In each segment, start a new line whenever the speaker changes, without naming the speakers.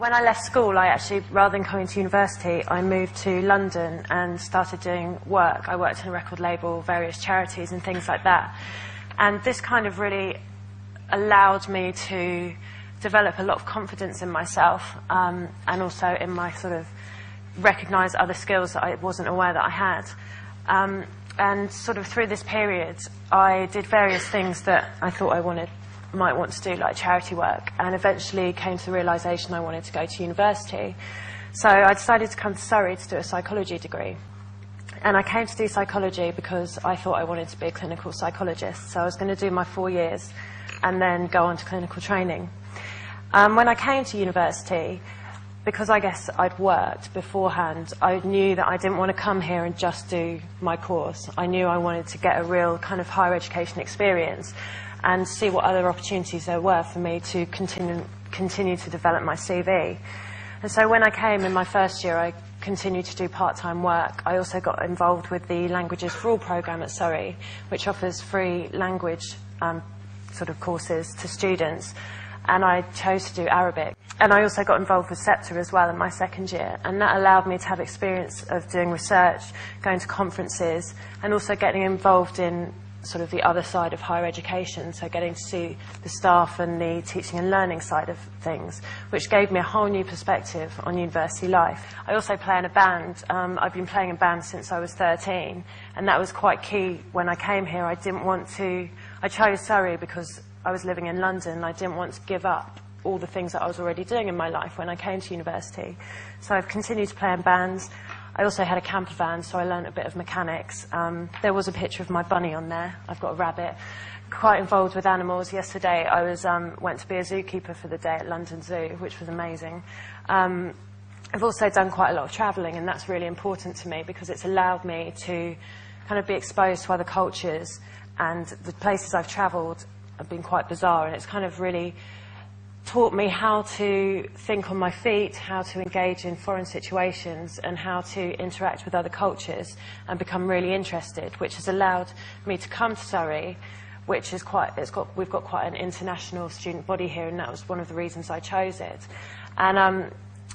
When I left school, I actually, rather than coming to university, I moved to London and started doing work. I worked in a record label, various charities and things like that. And this kind of really allowed me to develop a lot of confidence in myself, and also in my sort of recognise other skills that I wasn't aware that I had. And sort of through this period, I did various things that I thought I might want to do, like charity work, and eventually came to the realisation I wanted to go to university. So I decided to come to Surrey to do a psychology degree. And I came to do psychology because I thought I wanted to be a clinical psychologist. So I was going to do my 4 years and then go on to clinical training. When I came to university, because I guess I'd worked beforehand, I knew that I didn't want to come here and just do my course. I knew I wanted to get a real kind of higher education experience and see what other opportunities there were for me to continue to develop my CV. And so when I came in my first year, I continued to do part-time work. I also got involved with the Languages for All programme at Surrey, which offers free language sort of courses to students, and I chose to do Arabic. And I also got involved with SEPTA as well in my second year, and that allowed me to have experience of doing research, going to conferences, and also getting involved in sort of the other side of higher education, so getting to see the staff and the teaching and learning side of things, which gave me a whole new perspective on university life. I also play in a band. I've been playing in bands since I was 13, and that was quite key when I came here. I chose Surrey because I was living in London, and I didn't want to give up all the things that I was already doing in my life when I came to university. So I've continued to play in bands. I also had a camper van, so I learned a bit of mechanics. There was a picture of my bunny on there. I've got a rabbit. Quite involved with animals. Yesterday I went to be a zookeeper for the day at London Zoo, which was amazing. I've also done quite a lot of travelling, and that's really important to me because it's allowed me to kind of be exposed to other cultures, and the places I've travelled have been quite bizarre, and it's kind of really taught me how to think on my feet, how to engage in foreign situations, and how to interact with other cultures and become really interested, which has allowed me to come to Surrey, which is we've got quite an international student body here, and that was one of the reasons I chose it. And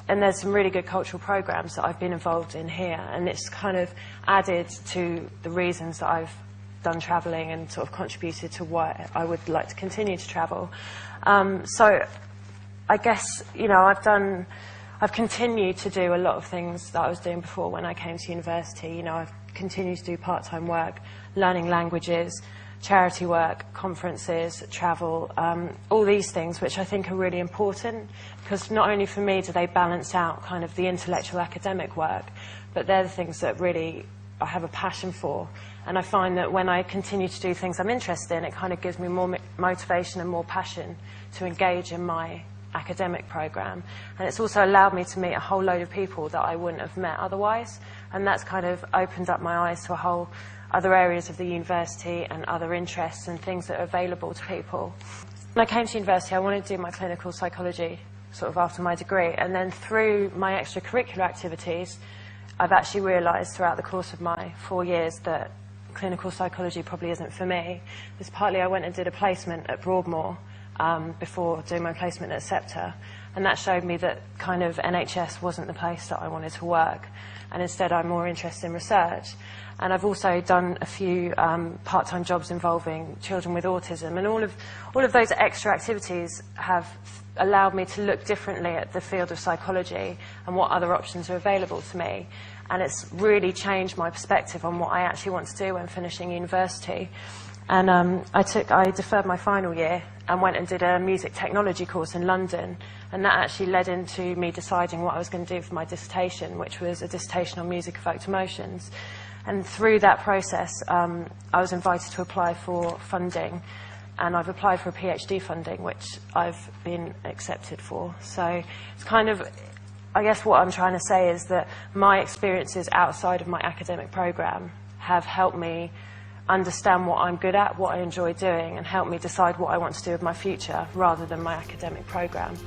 there's some really good cultural programs that I've been involved in here, and it's kind of added to the reasons that I've done travelling and sort of contributed to why I would like to continue to travel. So I guess, you know, I've continued to do a lot of things that I was doing before when I came to university. You know, I've continued to do part-time work, learning languages, charity work, conferences, travel, all these things which I think are really important, because not only for me do they balance out kind of the intellectual academic work, but they're the things that really I have a passion for. And I find that when I continue to do things I'm interested in, it kind of gives me more motivation and more passion to engage in my academic programme. And it's also allowed me to meet a whole load of people that I wouldn't have met otherwise. And that's kind of opened up my eyes to a whole other areas of the university and other interests and things that are available to people. When I came to university, I wanted to do my clinical psychology sort of after my degree. And then through my extracurricular activities, I've actually realised throughout the course of my 4 years that clinical psychology probably isn't for me. It's partly I went and did a placement at Broadmoor before doing my placement at SEPTA, and that showed me that kind of NHS wasn't the place that I wanted to work, and instead I'm more interested in research. And I've also done a few part-time jobs involving children with autism, and all of those extra activities have allowed me to look differently at the field of psychology and what other options are available to me. And it's really changed my perspective on what I actually want to do when finishing university. And I deferred my final year and went and did a music technology course in London, and that actually led into me deciding what I was going to do for my dissertation, which was a dissertation on music evoked emotions. And through that process, I was invited to apply for funding, and I've applied for a PhD funding, which I've been accepted for. So it's kind of, I guess what I'm trying to say is that my experiences outside of my academic programme have helped me understand what I'm good at, what I enjoy doing, and help me decide what I want to do with my future rather than my academic programme.